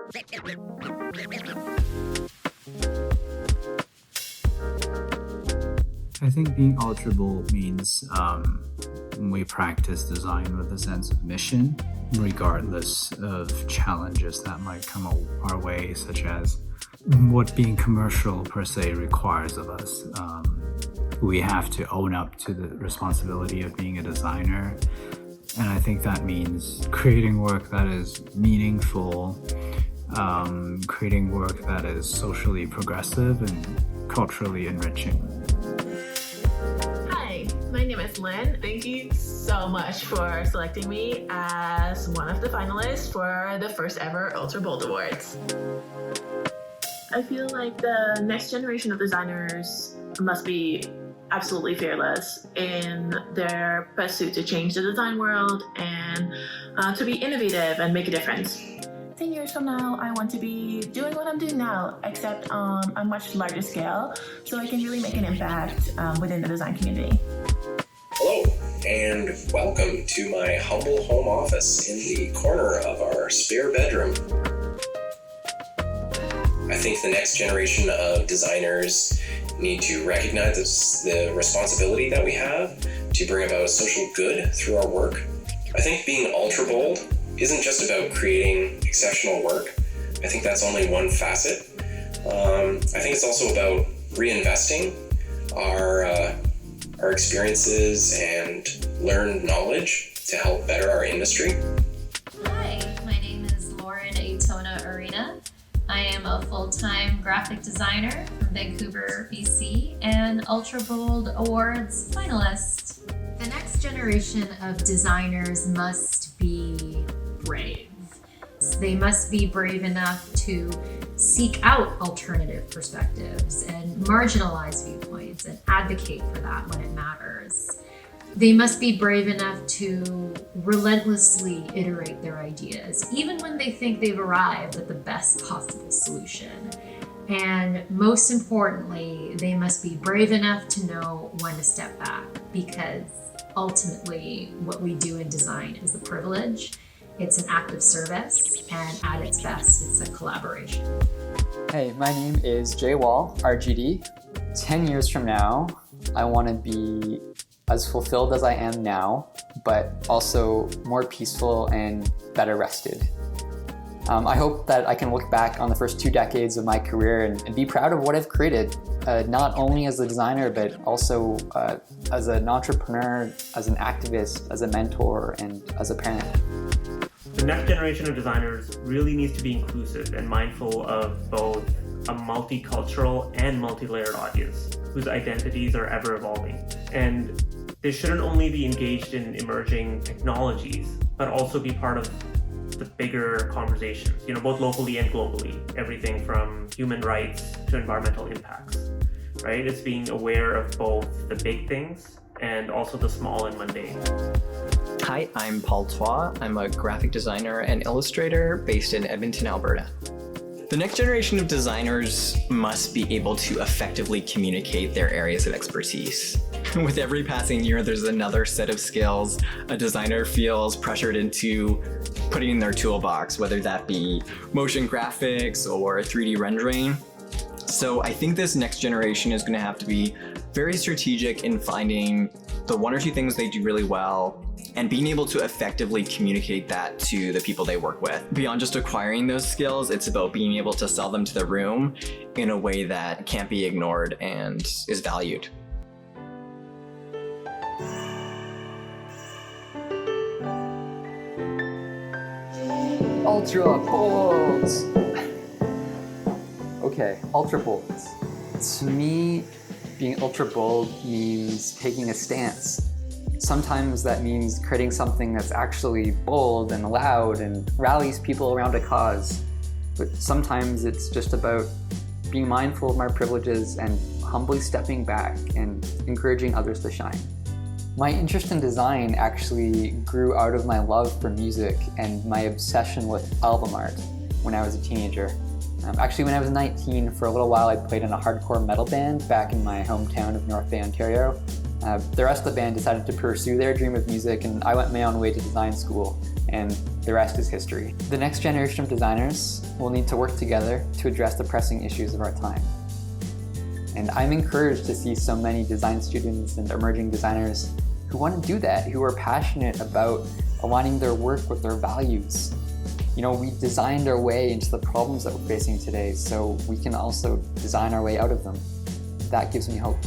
I think being ultra bold means we practice design with a sense of mission, regardless of challenges that might come our way, such as what being commercial per se requires of us. We have to own up to the responsibility of being a designer, and I think that means creating work that is meaningful, creating work that is socially progressive and culturally enriching. My name is Lynn. Thank you so much for selecting me as one of the finalists for the first ever Ultra Bold Awards. I feel like the next generation of designers must be absolutely fearless in their pursuit to change the design world and to be innovative and make a difference. 10 years from now, I want to be doing what I'm doing now, except on a much larger scale, so I can really make an impact within the design community. Hello, and welcome to my humble home office in the corner of our spare bedroom. I think the next generation of designers need to recognize the responsibility that we have to bring about social good through our work. I think being ultra bold isn't just about creating exceptional work. I think that's only one facet. I think it's also about reinvesting our experiences and learned knowledge to help better our industry. Hi, my name is Lauren Aitona Arena. I am a full-time graphic designer from Vancouver, BC, and Ultra Bold Awards finalist. The next generation of designers must be brave. They must be brave enough to seek out alternative perspectives and marginalized viewpoints and advocate for that when it matters. They must be brave enough to relentlessly iterate their ideas, even when they think they've arrived at the best possible solution. And most importantly, they must be brave enough to know when to step back, because ultimately what we do in design is a privilege. It's an act of service, and at its best, it's a collaboration. Hey, my name is Jay Wall, RGD. 10 years from now, I want to be as fulfilled as I am now, but also more peaceful and better rested. I hope that I can look back on the first 2 decades of my career and be proud of what I've created, not only as a designer, but also as an entrepreneur, as an activist, as a mentor, and as a parent. The next generation of designers really needs to be inclusive and mindful of both a multicultural and multi-layered audience whose identities are ever evolving. And they shouldn't only be engaged in emerging technologies, but also be part of the bigger conversations, both locally and globally, everything from human rights to environmental impacts, right? It's being aware of both the big things and also the small and mundane. Hi, I'm Paul Toit. I'm a graphic designer and illustrator based in Edmonton, Alberta. The next generation of designers must be able to effectively communicate their areas of expertise. With every passing year, there's another set of skills a designer feels pressured into putting in their toolbox, whether that be motion graphics or 3D rendering. So I think this next generation is going to have to be very strategic in finding the 1 or 2 things they do really well and being able to effectively communicate that to the people they work with. Beyond just acquiring those skills, it's about being able to sell them to the room in a way that can't be ignored and is valued. Ultra bold. Okay, ultra bold. To me, being ultra bold means taking a stance. Sometimes that means creating something that's actually bold and loud and rallies people around a cause. But sometimes it's just about being mindful of my privileges and humbly stepping back and encouraging others to shine. My interest in design actually grew out of my love for music and my obsession with album art when I was a teenager. Actually, when I was 19, for a little while I played in a hardcore metal band back in my hometown of North Bay, Ontario. The rest of the band decided to pursue their dream of music, and I went my own way to design school. And the rest is history. The next generation of designers will need to work together to address the pressing issues of our time. And I'm encouraged to see so many design students and emerging designers who want to do that, who are passionate about aligning their work with their values. You know, we designed our way into the problems that we're facing today, so we can also design our way out of them. That gives me hope.